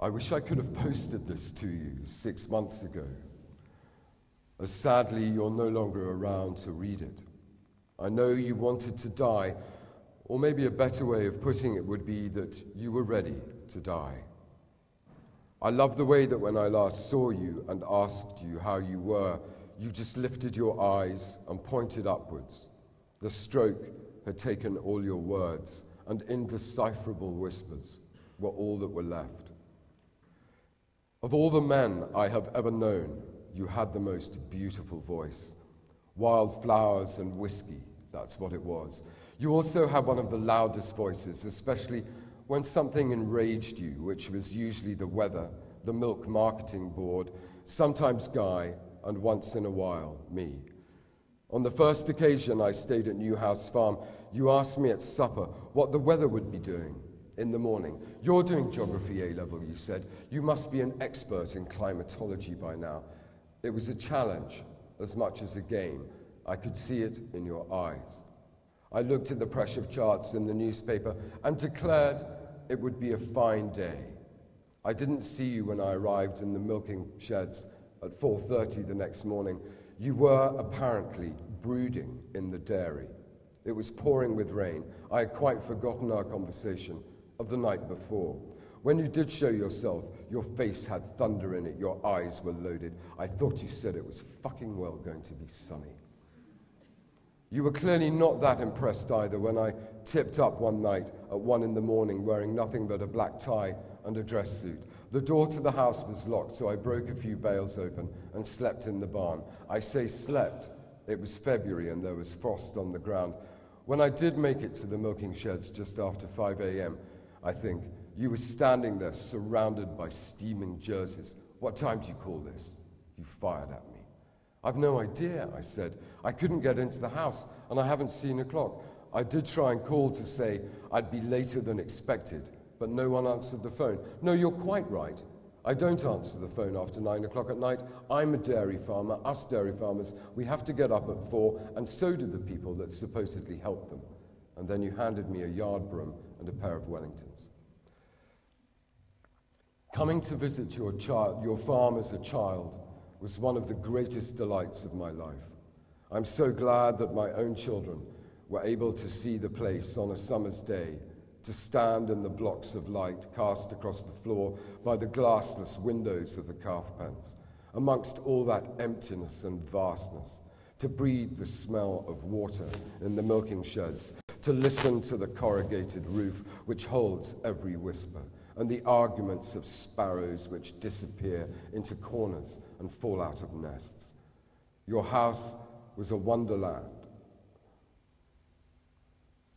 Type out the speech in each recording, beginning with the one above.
I wish I could have posted this to you 6 months ago, as sadly you're no longer around to read it. I know you wanted to die, or maybe a better way of putting it would be that you were ready to die. I love the way that when I last saw you and asked you how you were, you just lifted your eyes and pointed upwards. The stroke had taken all your words, and indecipherable whispers were all that were left. Of all the men I have ever known, you had the most beautiful voice. Wild flowers and whiskey, that's what it was. You also had one of the loudest voices, especially when something enraged you, which was usually the weather, the milk marketing board, sometimes Guy, and once in a while, me. On the first occasion I stayed at Newhouse Farm, you asked me at supper what the weather would be doing in the morning. You're doing geography A-level, you said. You must be an expert in climatology by now. It was a challenge as much as a game. I could see it in your eyes. I looked at the pressure charts in the newspaper and declared it would be a fine day. I didn't see you when I arrived in the milking sheds at 4:30 the next morning. You were apparently brooding in the dairy. It was pouring with rain. I had quite forgotten our conversation of the night before. When you did show yourself, your face had thunder in it, your eyes were loaded. I thought you said it was fucking well going to be sunny. You were clearly not that impressed either when I tipped up one night at 1 in the morning wearing nothing but a black tie and a dress suit. The door to the house was locked, so I broke a few bales open and slept in the barn. I say slept. It was February and there was frost on the ground. When I did make it to the milking sheds just after 5 a.m., I think, you were standing there surrounded by steaming jerseys. What time do you call this? You fired at me. I've no idea, I said. I couldn't get into the house and I haven't seen a clock. I did try and call to say I'd be later than expected, but no one answered the phone. No, you're quite right. I don't answer the phone after 9 o'clock at night. I'm a dairy farmer. Us dairy farmers, we have to get up at 4, and so do the people that supposedly help them. And then you handed me a yard broom and a pair of Wellingtons. Coming to visit your farm as a child was one of the greatest delights of my life. I'm so glad that my own children were able to see the place on a summer's day, to stand in the blocks of light cast across the floor by the glassless windows of the calf pens, amongst all that emptiness and vastness, to breathe the smell of water in the milking sheds, to listen to the corrugated roof which holds every whisper, and the arguments of sparrows which disappear into corners and fall out of nests. Your house was a wonderland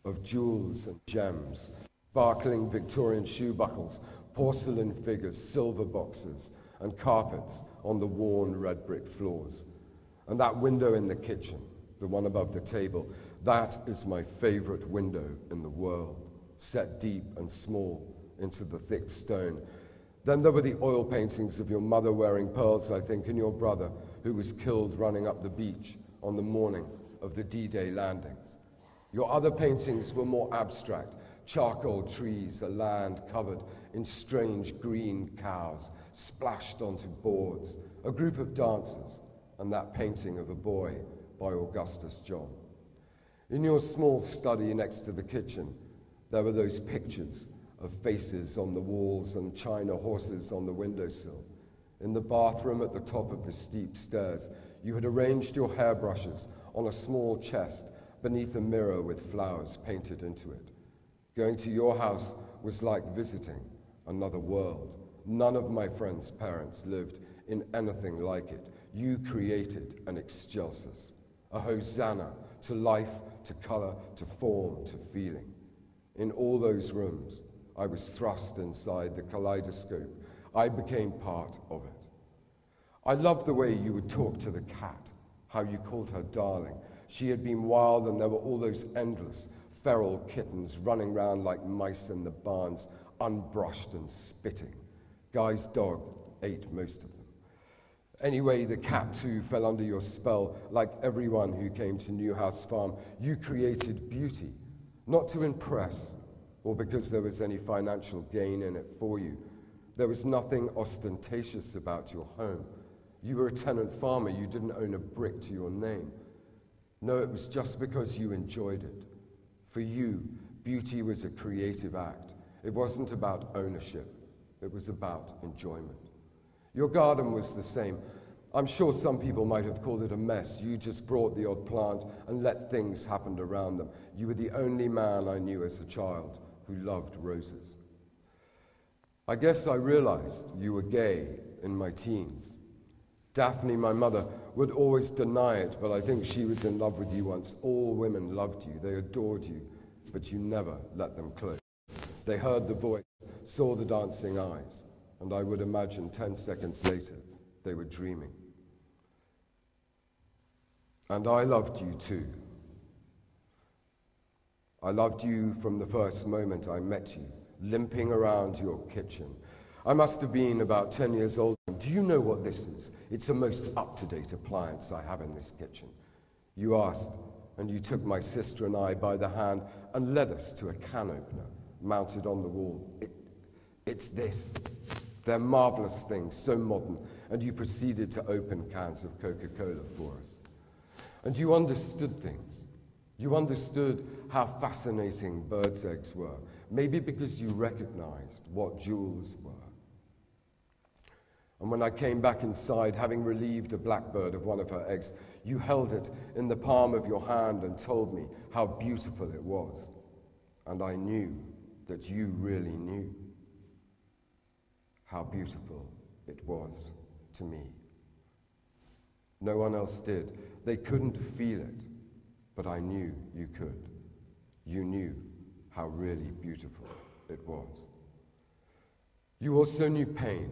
of jewels and gems, sparkling Victorian shoe buckles, porcelain figures, silver boxes, and carpets on the worn red brick floors. And that window in the kitchen, the one above the table, that is my favorite window in the world, set deep and small into the thick stone. Then there were the oil paintings of your mother wearing pearls, I think, and your brother, who was killed running up the beach on the morning of the D-Day landings. Your other paintings were more abstract, charcoal trees, a land covered in strange green cows, splashed onto boards, a group of dancers, and that painting of a boy by Augustus John. In your small study next to the kitchen, there were those pictures of faces on the walls and china horses on the windowsill. In the bathroom at the top of the steep stairs, you had arranged your hairbrushes on a small chest beneath a mirror with flowers painted into it. Going to your house was like visiting another world. None of my friends' parents lived in anything like it. You created an excelsis, a hosanna to life, to color, to form, to feeling. In all those rooms, I was thrust inside the kaleidoscope. I became part of it. I loved the way you would talk to the cat, how you called her darling. She had been wild and there were all those endless feral kittens running round like mice in the barns, unbrushed and spitting. Guy's dog ate most of them. Anyway, the cat too fell under your spell, like everyone who came to Newhouse Farm. You created beauty, not to impress or because there was any financial gain in it for you, There was nothing ostentatious about your home. You were a tenant farmer. You didn't own a brick to your name. No, it was just because you enjoyed it. For you, beauty was a creative act. It wasn't about ownership. It was about enjoyment. Your garden was the same. I'm sure some people might have called it a mess. You just brought the odd plant and let things happen around them. You were the only man I knew as a child who loved roses. I guess I realized you were gay in my teens. Daphne, my mother, would always deny it, but I think she was in love with you once. All women loved you. They adored you, but you never let them close. They heard the voice, saw the dancing eyes, and I would imagine 10 seconds later, they were dreaming. And I loved you too. I loved you from the first moment I met you, limping around your kitchen. I must have been about 10 years old. Do you know what this is? It's the most up-to-date appliance I have in this kitchen. You asked, and you took my sister and I by the hand and led us to a can opener mounted on the wall. It's this. They're marvelous things, so modern. And you proceeded to open cans of Coca-Cola for us. And you understood things. You understood how fascinating birds' eggs were, maybe because you recognized what jewels were. And when I came back inside, having relieved a blackbird of one of her eggs, you held it in the palm of your hand and told me how beautiful it was. And I knew that you really knew how beautiful it was to me. No one else did. They couldn't feel it, but I knew you could. You knew how really beautiful it was. You also knew pain.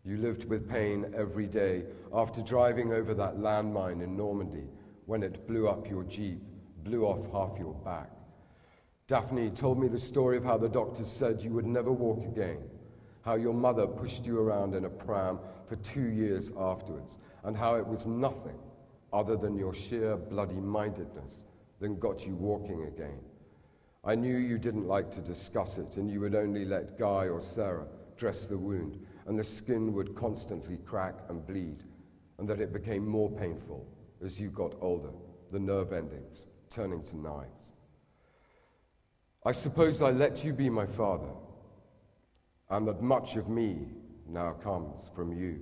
You lived with pain every day after driving over that landmine in Normandy when it blew up your Jeep, blew off half your back. Daphne told me the story of how the doctors said you would never walk again, how your mother pushed you around in a pram for 2 years afterwards, and how it was nothing other than your sheer bloody-mindedness that got you walking again. I knew you didn't like to discuss it, and you would only let Guy or Sarah dress the wound, and the skin would constantly crack and bleed, and that it became more painful as you got older, the nerve endings turning to knives. I suppose I let you be my father, and that much of me now comes from you.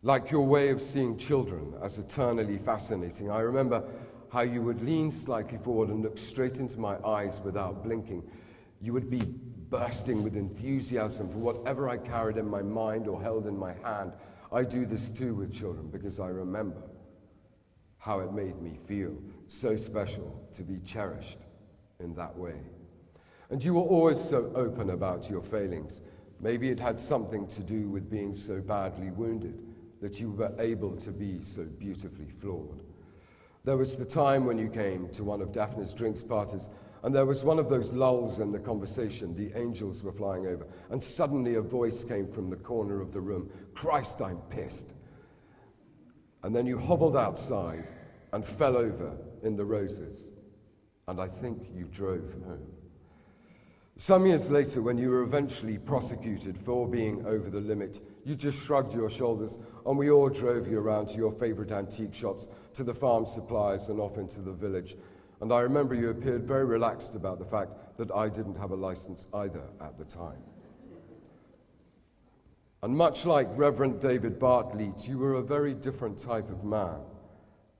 Like your way of seeing children as eternally fascinating, I remember how you would lean slightly forward and look straight into my eyes without blinking. You would be bursting with enthusiasm for whatever I carried in my mind or held in my hand. I do this too with children because I remember how it made me feel so special to be cherished in that way. And you were always so open about your failings. Maybe it had something to do with being so badly wounded that you were able to be so beautifully flawed. There was the time when you came to one of Daphne's drinks parties, and there was one of those lulls in the conversation. The angels were flying over, and suddenly a voice came from the corner of the room. Christ, I'm pissed. And then you hobbled outside and fell over in the roses, and I think you drove home. Some years later, when you were eventually prosecuted for being over the limit, you just shrugged your shoulders, and we all drove you around to your favorite antique shops, to the farm supplies, and off into the village. And I remember you appeared very relaxed about the fact that I didn't have a license either at the time. And much like Reverend David Bartlett, you were a very different type of man.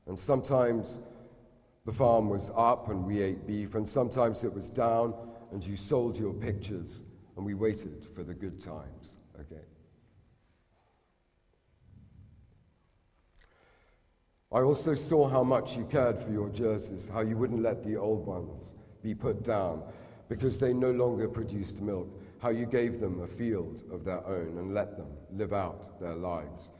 And sometimes the farm was up and we ate beef, and sometimes it was down and you sold your pictures and we waited for the good times again. I also saw how much you cared for your jerseys, how you wouldn't let the old ones be put down because they no longer produced milk, how you gave them a field of their own and let them live out their lives.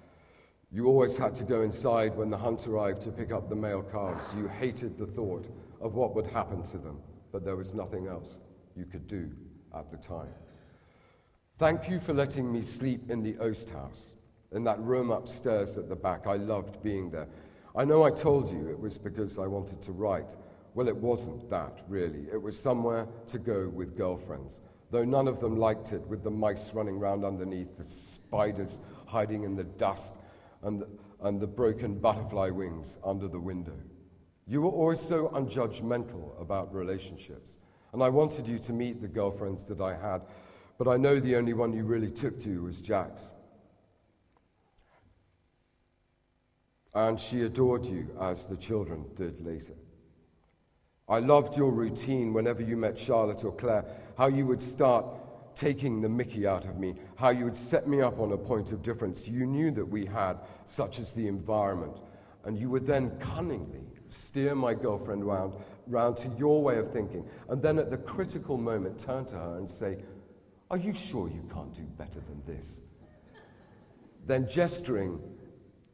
You always had to go inside when the hunt arrived to pick up the male calves. You hated the thought of what would happen to them, but there was nothing else you could do at the time. Thank you for letting me sleep in the Oast House, in that room upstairs at the back. I loved being there. I know I told you it was because I wanted to write. Well, it wasn't that, really. It was somewhere to go with girlfriends. though none of them liked it, with the mice running round underneath, the spiders hiding in the dust, and the broken butterfly wings under the window. You were always so unjudgmental about relationships, and I wanted you to meet the girlfriends that I had, but I know the only one you really took to was Jack's. And she adored you, as the children did later. I loved your routine whenever you met Charlotte or Claire, how you would start taking the mickey out of me, how you would set me up on a point of difference you knew that we had, such as the environment, and you would then cunningly steer my girlfriend round to your way of thinking, and then at the critical moment turn to her and say, "Are you sure you can't do better than this?" Then gesturing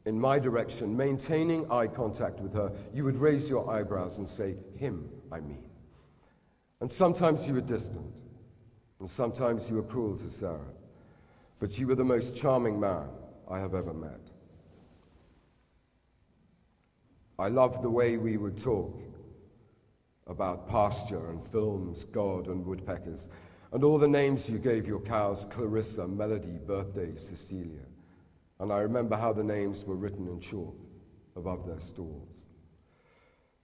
in my direction, maintaining eye contact with her, you would raise your eyebrows and say, "Him, I mean." And sometimes you were distant, and sometimes you were cruel to Sarah, but you were the most charming man I have ever met. I loved the way we would talk about pasture and films, God and woodpeckers, and all the names you gave your cows: Clarissa, Melody, Birthday, Cecilia. And I remember how the names were written in chalk above their stalls.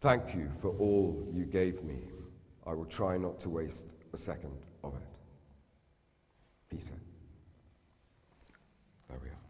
Thank you for all you gave me. I will try not to waste a second of it. Peter. There we are.